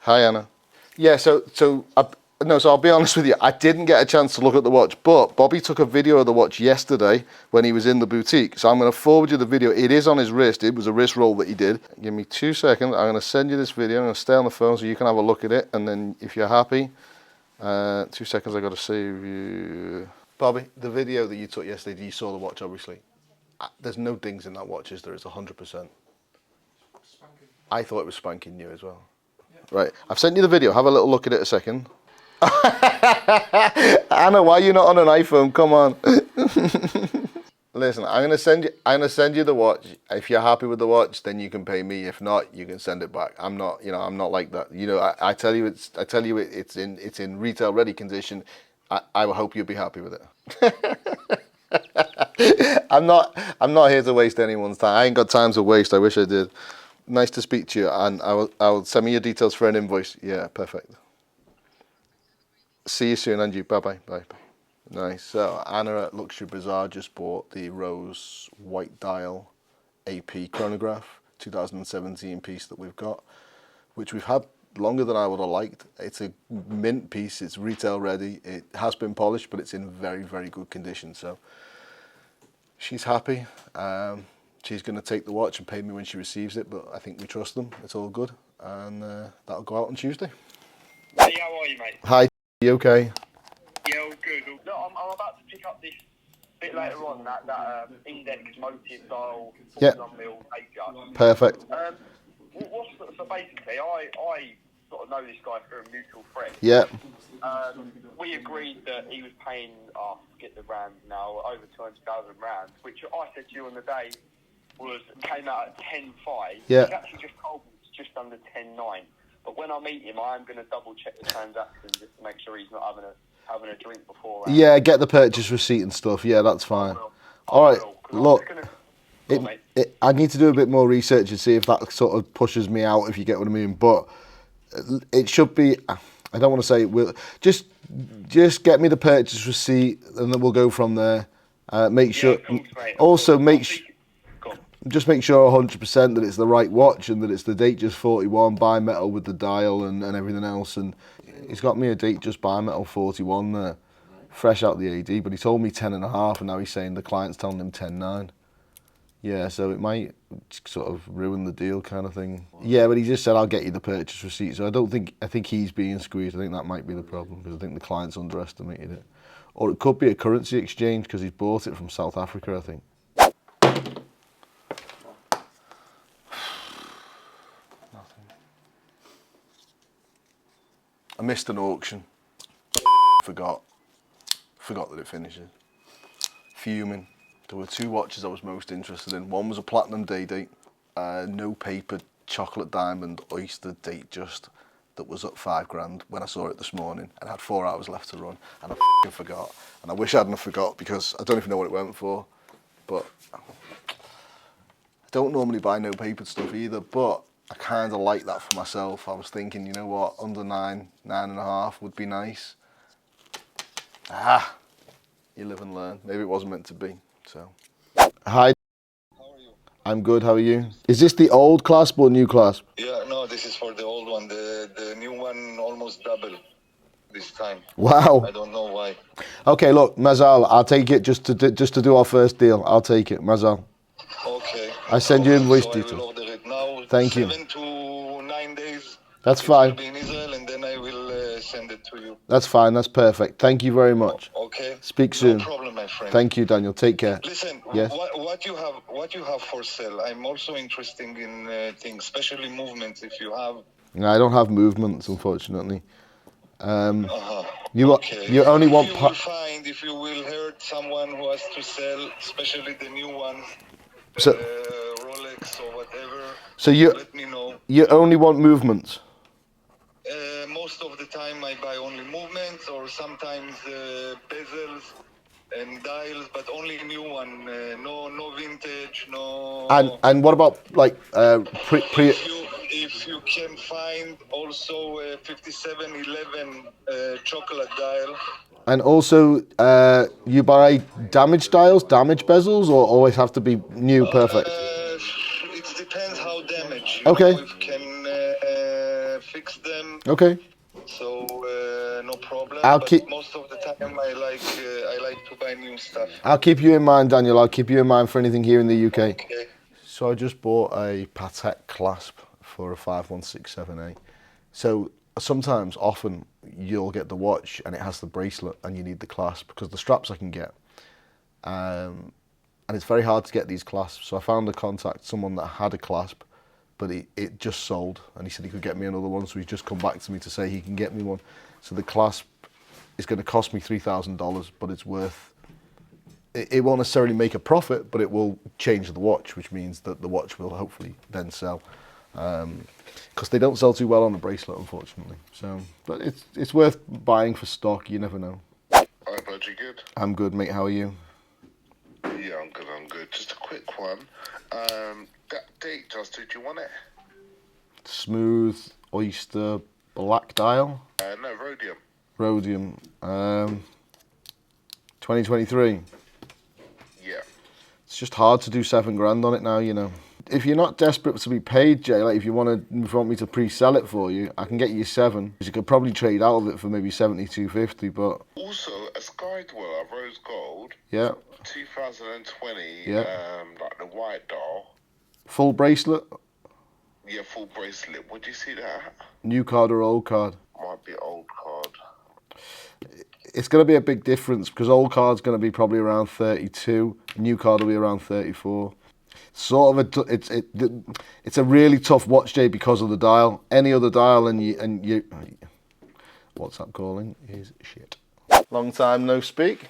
Hi, Anna. Yeah, so I'll be honest with you. I didn't get a chance to look at the watch, but Bobby took a video of the watch yesterday when he was in the boutique. So I'm going to forward you the video. It is on his wrist. It was a wrist roll that he did. Give me 2 seconds. I'm going to send you this video. I'm going to stay on the phone so you can have a look at it. And then if you're happy, 2 seconds, I got to save you. Bobby, the video that you took yesterday, you saw the watch, obviously. There's no dings in that watch, is there? It's 100%. I thought it was spanking new as well. Right, I've sent you the video. Have a little look at it a second. Anna, why are you not on an iPhone? Come on. Listen, I'm gonna send you the watch. If you're happy with the watch, then you can pay me. If not, you can send it back. I'm not like that. I tell you it's in retail ready condition. I hope you'll be happy with it. I'm not here to waste anyone's time. I ain't got time to waste. I wish I did. Nice to speak to you, and I'll send me your details for an invoice. Yeah, perfect. See you soon, and you. Bye. Nice. So Anna at Luxury Bazaar just bought the Rose White Dial AP chronograph, 2017 piece that we've got, which we've had longer than I would have liked. It's a mint piece. It's retail ready. It has been polished, but it's in very, very good condition. So she's happy. She's going to take the watch and pay me when she receives it, but I think we trust them. It's all good, and that'll go out on Tuesday. Hey, how are you, mate? Hi, you okay? Yeah, all good. Look, I'm about to pick up this bit later on, that index motive dial 41 mil major. Perfect. So basically, I sort of know this guy through a mutual friend. Yeah. We agreed that he was paying, forget the rands now, over 200,000 rands, which I said to you on the day came out at 10.5. Yeah. He's actually just told me it's just under 10.9. But when I meet him, I am going to double check the transaction just to make sure he's not having a drink before. Yeah, get the purchase receipt and stuff. Yeah, that's fine. All right, look, I need to do a bit more research and see if that sort of pushes me out, if you get what I mean. But it should be. I don't want to say it will. Just get me the purchase receipt, and then we'll go from there. Make sure. Also, just make sure 100% that it's the right watch and that it's the date just 41 bimetal with the dial and everything else. And he's got me a date just bimetal 41 there, fresh out the AD. But he told me 10.5, and now he's saying the client's telling him 10.9. Yeah, so it might sort of ruin the deal kind of thing. Yeah, but he just said, I'll get you the purchase receipt. So I think he's being squeezed. I think that might be the problem, because I think the client's underestimated it. Or it could be a currency exchange, because he's bought it from South Africa, I think. I missed an auction. Forgot that it finishes. Fuming. There were 2 watches I was most interested in. One was a platinum day date, no paper, chocolate diamond, oyster date just, that was at 5 grand when I saw it this morning, and I had 4 hours left to run, and I forgot. And I wish I hadn't forgot, because I don't even know what it went for. But I don't normally buy no papered stuff either, but I kind of like that for myself. I was thinking, you know what, under 9.5 would be nice. You live and learn. Maybe it wasn't meant to be. So, hi. How are you? I'm good. How are you? Is this the old clasp or new clasp? Yeah, no, this is for the old one. The new one almost double this time. Wow. I don't know why. Okay, look, Mazal, I'll take it just to do our first deal. I'll take it, Mazal. Okay. I send you invoice so details. I will order it now. Thank you. 7 to 9 days. That's fine. It will be in Israel, and then I will send it to you. That's fine. That's perfect. Thank you very much. Okay. Speak soon. No problem, my friend. Thank you, Daniel. Take care. Listen, yes. what you have for sale? I'm also interested in things, especially movements. If you have. No, I don't have movements, unfortunately. You only want. If you will hurt someone who has to sell, especially the new one, so, Rolex or whatever. So let me know. You only want movements. Most of the time I buy only movements, or sometimes bezels and dials, but only new one. No vintage. No. And what about like If you can find also 5711 chocolate dial. And also, you buy damaged dials, damaged bezels, or always have to be new, perfect? It depends how damaged. Okay. You can fix them Okay. So no problem. I'll But keep. most of the time, I like to buy new stuff. I'll keep you in mind, Daniel. I'll keep you in mind for anything here in the UK. Okay. So I just bought a Patek clasp for a 5167A. So sometimes, often, you'll get the watch and it has the bracelet and you need the clasp because the straps I can get. And it's very hard to get these clasps. So I found a contact, someone that had a clasp, but it just sold. And he said he could get me another one. So he's just come back to me to say he can get me one. So the clasp is going to cost me $3,000, but it's worth... It won't necessarily make a profit, but it will change the watch, which means that the watch will hopefully then sell. Because they don't sell too well on a bracelet, unfortunately. So, but it's worth buying for stock. You never know. Hi, bud, you good? I'm good, mate. How are you? Yeah, I'm good. Just a quick one. That date, Justin, do you want it? Smooth oyster black dial. No, rhodium. Rhodium. 2023. Yeah. It's just hard to do $7,000 on it now, you know. If you're not desperate to be paid, Jay, like if you want me to pre-sell it for you, I can get you 7. You could probably trade out of it for maybe 72.50, but Also, a Sky Dweller, rose gold. yeah. 2020. Yeah. Like the white dial. Full bracelet, Yeah, full bracelet. Would you see that? new card or old card. Might be old card. It's going to be a big difference because old card's going to be probably around 32, new card will be around 34. Sort of it's a really tough watch, Jay, because of the dial. Any other dial and you WhatsApp calling is shit. Long time no speak.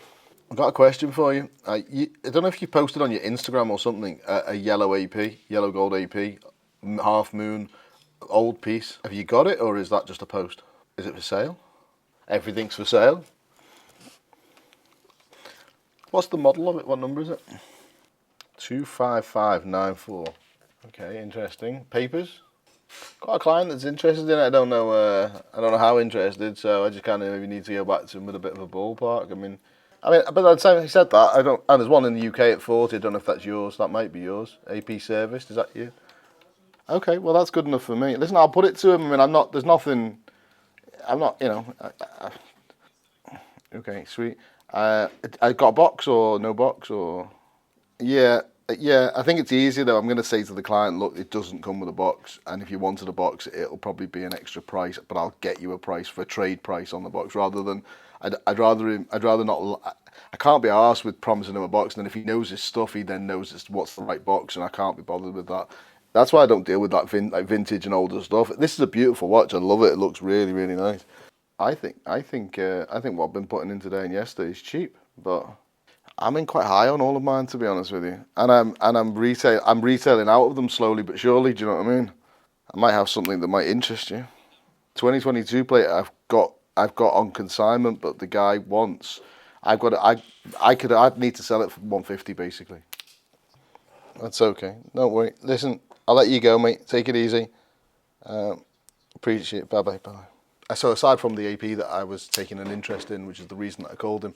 I've got a question for you. I don't know if you posted on your Instagram or something a yellow AP, yellow gold AP, half moon, old piece. Have you got it, or is that just a post? Is it for sale? Everything's for sale. What's the model of it? What number is it? 25594. Okay, interesting. Papers. Got a client that's interested in it. I don't know how interested, so I just kind of maybe need to go back to him with a bit of a ballpark. I mean, but by the time he said that, I don't. And there's one in the UK at 40. I don't know if that's yours. That might be yours. AP serviced. Is that you? Okay, well that's good enough for me. Listen, I'll put it to him. I mean, I'm not. There's nothing. I'm not. You know. Okay, sweet. I got a box or no box or. Yeah. I think it's easier though. I'm going to say to the client, look, it doesn't come with a box, and if you wanted a box, it'll probably be an extra price, but I'll get you a price for a trade price on the box, rather than I'd rather not. I can't be arsed with promising him a box, and then if he knows his stuff, he then knows what's the right box, and I can't be bothered with that. That's why I don't deal with that vintage and older stuff. This is a beautiful watch. I love it. It looks really, really nice. I think what I've been putting in today and yesterday is cheap, but I'm in quite high on all of mine, to be honest with you. And I'm retailing out of them slowly but surely. Do you know what I mean? I might have something that might interest you. 2022 plate I've got on consignment, but the guy wants. I'd need to sell it for 150 basically. That's okay. Don't worry. Listen, I'll let you go, mate. Take it easy. Appreciate it. Bye bye. So aside from the AP that I was taking an interest in, which is the reason that I called him,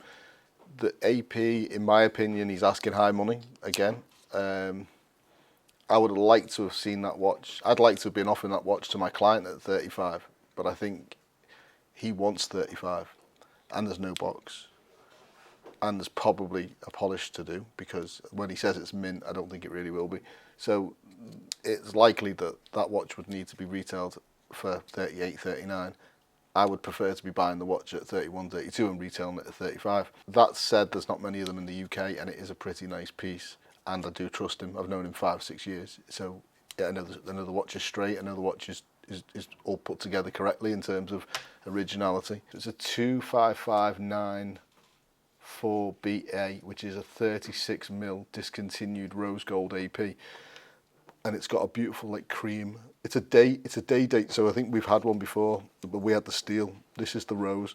the AP, in my opinion, he's asking high money again. I would have liked to have seen that watch. I'd like to have been offering that watch to my client at 35, but I think he wants 35, and there's no box, and there's probably a polish to do, because when he says it's mint, I don't think it really will be. So it's likely that that watch would need to be retailed for 38, 39. I would prefer to be buying the watch at 31, 32 and retailing it at 35. That said, there's not many of them in the UK, and it is a pretty nice piece, and I do trust him. I've known him 5-6 years, so yeah, I know the watch is straight. I know the watch is all put together correctly in terms of originality. It's a 25594BA, which is a 36mm discontinued rose gold AP. And it's got a beautiful like cream. It's a day date, so I think we've had one before, but we had the steel. This is the rose,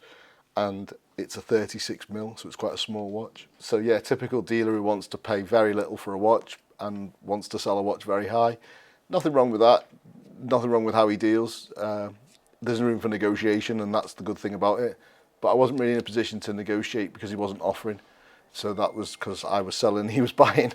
and it's a 36mm, so it's quite a small watch. So yeah, typical dealer who wants to pay very little for a watch and wants to sell a watch very high. Nothing wrong with that. Nothing wrong with how he deals. There's room for negotiation, and that's the good thing about it. But I wasn't really in a position to negotiate because he wasn't offering. So that was because I was selling, he was buying.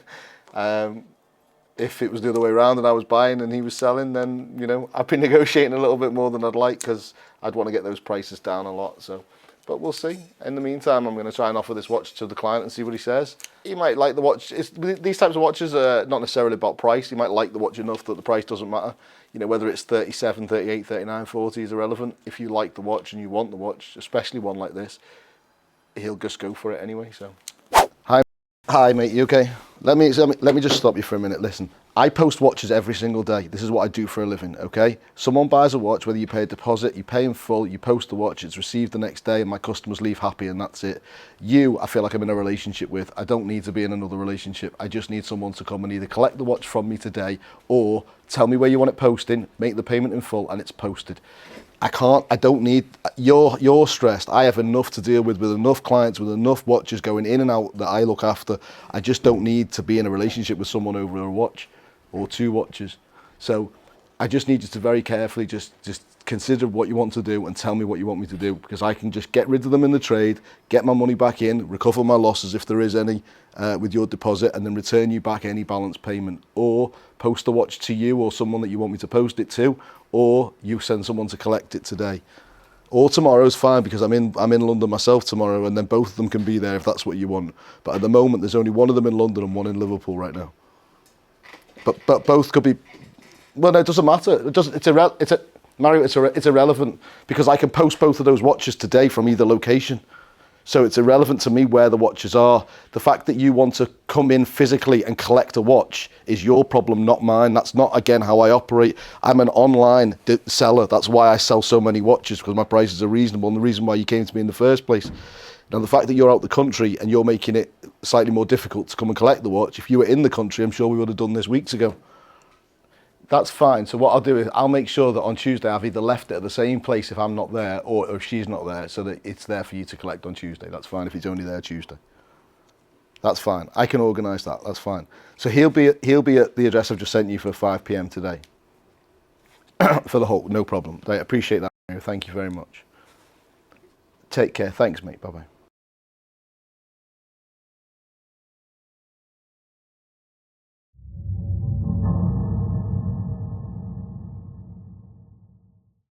if it was the other way around and I was buying and he was selling, then, you know, I'd be negotiating a little bit more than I'd like because I'd want to get those prices down a lot. So, but we'll see. In the meantime, I'm going to try and offer this watch to the client and see what he says. He might like the watch. These types of watches are not necessarily about price. He might like the watch enough that the price doesn't matter. You know, whether it's 37, 38, 39, 40 is irrelevant. If you like the watch and you want the watch, especially one like this, he'll just go for it anyway. So, hi mate, you okay? Let me just stop you for a minute. Listen, I post watches every single day. This is what I do for a living, okay? Someone buys a watch, whether you pay a deposit, you pay in full, you post the watch, it's received the next day, and my customers leave happy, and that's it. You, I feel like I'm in a relationship with. I don't need to be in another relationship. I just need someone to come and either collect the watch from me today or tell me where you want it posting, make the payment in full, and it's posted. I don't need, you're stressed. I have enough to deal with enough clients, with enough watches going in and out that I look after. I just don't need to be in a relationship with someone over a watch or two watches. So I just need you to very carefully just consider what you want to do and tell me what you want me to do, because I can just get rid of them in the trade, get my money back in, recover my losses if there is any with your deposit, and then return you back any balance payment, or post the watch to you or someone that you want me to post it to, or you send someone to collect it today. Or tomorrow's fine, because I'm in London myself tomorrow, and then both of them can be there if that's what you want. But at the moment, there's only one of them in London and one in Liverpool right now. But both could be. Well, no, it doesn't matter. It's irrelevant, because I can post both of those watches today from either location. So it's irrelevant to me where the watches are. The fact that you want to come in physically and collect a watch is your problem, not mine. That's not, again, how I operate. I'm an online seller. That's why I sell so many watches, because my prices are reasonable, and the reason why you came to me in the first place. Now, the fact that you're out the country and you're making it slightly more difficult to come and collect the watch, if you were in the country, I'm sure we would have done this weeks ago. That's fine. So what I'll do is I'll make sure that on Tuesday I've either left it at the same place if I'm not there, or if she's not there, so that it's there for you to collect on Tuesday. That's fine if it's only there Tuesday. That's fine. I can organise that. That's fine. So he'll be at the address I've just sent you for 5 p.m. today. For the whole, no problem. I appreciate that. Thank you very much. Take care. Thanks, mate. Bye-bye.